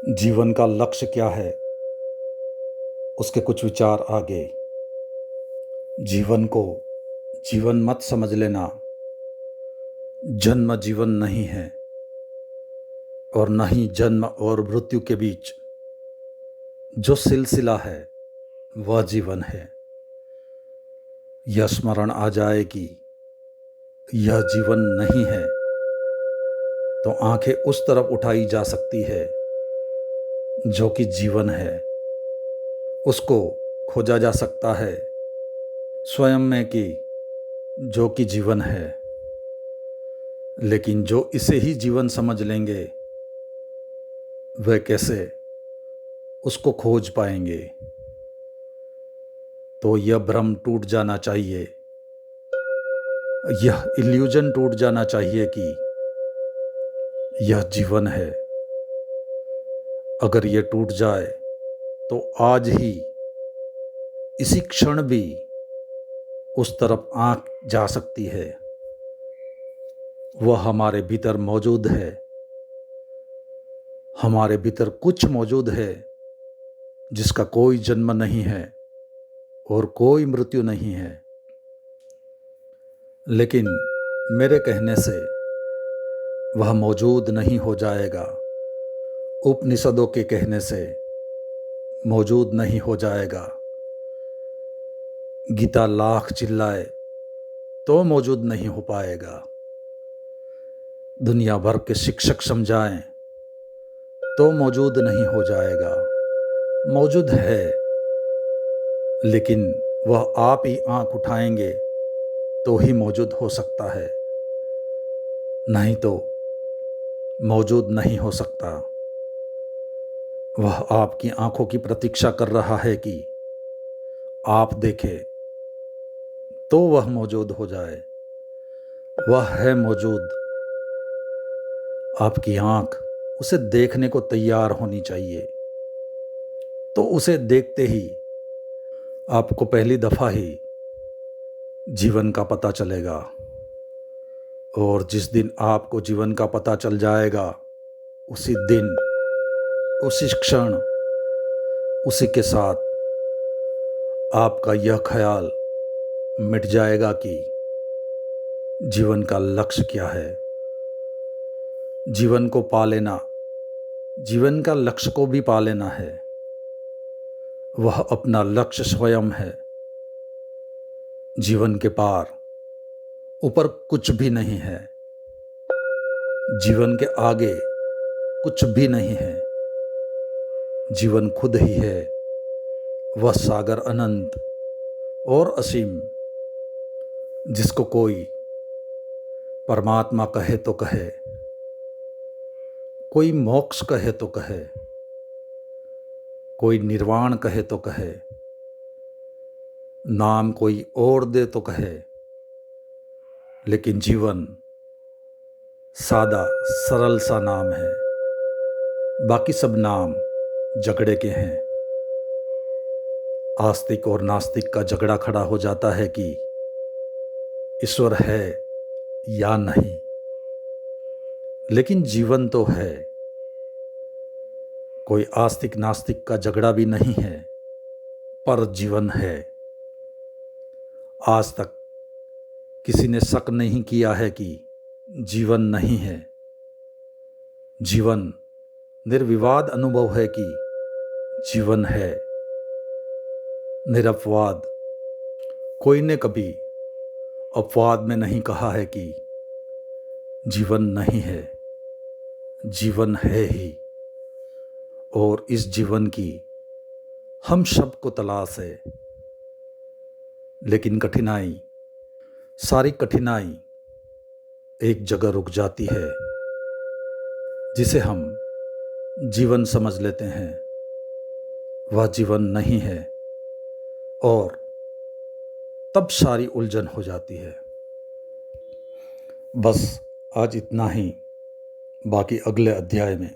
जीवन का लक्ष्य क्या है, उसके कुछ विचार आगे। जीवन को जीवन मत समझ लेना। जन्म जीवन नहीं है और न ही जन्म और मृत्यु के बीच जो सिलसिला है वह जीवन है। यह स्मरण आ जाए कि यह जीवन नहीं है तो आंखें उस तरफ उठाई जा सकती है जो कि जीवन है। उसको खोजा जा सकता है स्वयं में कि जो कि जीवन है। लेकिन जो इसे ही जीवन समझ लेंगे वह कैसे उसको खोज पाएंगे। तो यह भ्रम टूट जाना चाहिए, यह इल्यूजन टूट जाना चाहिए कि यह जीवन है। अगर यह टूट जाए तो आज ही इसी क्षण भी उस तरफ आंख जा सकती है। वह हमारे भीतर मौजूद है। हमारे भीतर कुछ मौजूद है जिसका कोई जन्म नहीं है और कोई मृत्यु नहीं है। लेकिन मेरे कहने से वह मौजूद नहीं हो जाएगा। उपनिषदों के कहने से मौजूद नहीं हो जाएगा। गीता लाख चिल्लाए तो मौजूद नहीं हो पाएगा। दुनिया भर के शिक्षक समझाएं तो मौजूद नहीं हो जाएगा। मौजूद है, लेकिन वह आप ही आंख उठाएंगे तो ही मौजूद हो सकता है, नहीं तो मौजूद नहीं हो सकता। वह आपकी आंखों की प्रतीक्षा कर रहा है कि आप देखें तो वह मौजूद हो जाए। वह है मौजूद। आपकी आंख उसे देखने को तैयार होनी चाहिए। तो उसे देखते ही आपको पहली दफा ही जीवन का पता चलेगा। और जिस दिन आपको जीवन का पता चल जाएगा, उसी दिन, उसी क्षण, उसी के साथ आपका यह ख्याल मिट जाएगा कि जीवन का लक्ष्य क्या है। जीवन को पा लेना, जीवन का लक्ष्य को भी पा लेना है। वह अपना लक्ष्य स्वयं है। जीवन के पार ऊपर कुछ भी नहीं है। जीवन के आगे कुछ भी नहीं है। जीवन खुद ही है। वह सागर अनंत और असीम, जिसको कोई परमात्मा कहे तो कहे, कोई मोक्ष कहे तो कहे, कोई निर्वाण कहे तो कहे, नाम कोई और दे तो कहे, लेकिन जीवन सादा सरल सा नाम है। बाकी सब नाम झगड़े के हैं। आस्तिक और नास्तिक का झगड़ा खड़ा हो जाता है कि ईश्वर है या नहीं। लेकिन जीवन तो है। कोई आस्तिक नास्तिक का झगड़ा भी नहीं है, पर जीवन है। आज तक किसी ने शक नहीं किया है कि जीवन नहीं है। जीवन निर्विवाद अनुभव है कि जीवन है। निरपवाद। कोई ने कभी अपवाद में नहीं कहा है कि जीवन नहीं है। जीवन है ही। और इस जीवन की हम सबको तलाश है। लेकिन कठिनाई, सारी कठिनाई एक जगह रुक जाती है, जिसे हम जीवन समझ लेते हैं। वह जीवन नहीं है और तब सारी उलझन हो जाती है। बस आज इतना ही। बाकी अगले अध्याय में